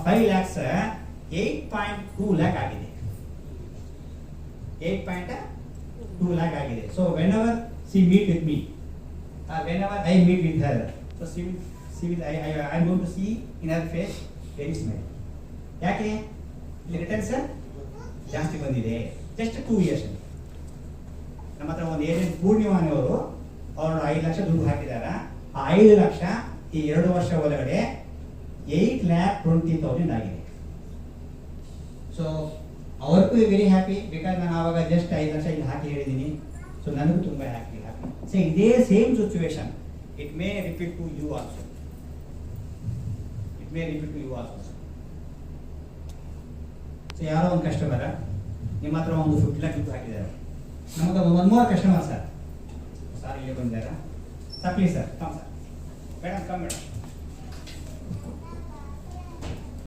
5 lakhs 8.2 lakh ಆಗಿದೆ. 8.2 lakh ಆಗಿದೆ. So whenever she meet with me, whenever I meet with her, so she will I'm going to see in her face very smile. ಯಾಕೆ ಇಲ್ಲಿ returns ಜಾಸ್ತಿ ಬಂದಿದೆ. Just 2 years. ನಮ್ಮ ಹತ್ರ ಒಂದು agent ಪೂರ್ಣಿಮಾನಿ ಅವರು 5 ಲಕ್ಷ ದುಡ್ಡು ಹಾಕಿದ್ದಾರೆ. ಆ 5 ಲಕ್ಷ ಈ 2 ವರ್ಷ ಒಳಗಡೆ 8,20,000 ಆಗಿದೆ. ಸೊ ಅವ್ರಿಗೂ ವೆರಿ ಹ್ಯಾಪಿ, ಬಿಕಾಸ್ ನಾನು ಆವಾಗ ಜಸ್ಟ್ 5 ಲಕ್ಷ ಇಲ್ಲಿ ಹಾಕಿ ಹೇಳಿದ್ದೀನಿ. ಸೊ ನನಗೂ ತುಂಬ ಹ್ಯಾಪಿ. ಸೊ ಇದೇ same situation it may repeat to you also. So ಯಾರೋ ಒಂದು ಕಸ್ಟಮರ್ ನಿಮ್ಮ ಹತ್ರ ಒಂದು 50 ಲಕ್ಷ ದುಡ್ಡು ಹಾಕಿದ್ದಾರೆ. ನಮಗೆ ಒಂದು ಮೂರು ಕಸ್ಟಮರ್ ಸರ್ ಇಲ್ಲಿ ಬಂದಿದ್ದಾರೆ. Sir please sir come sir madam come madam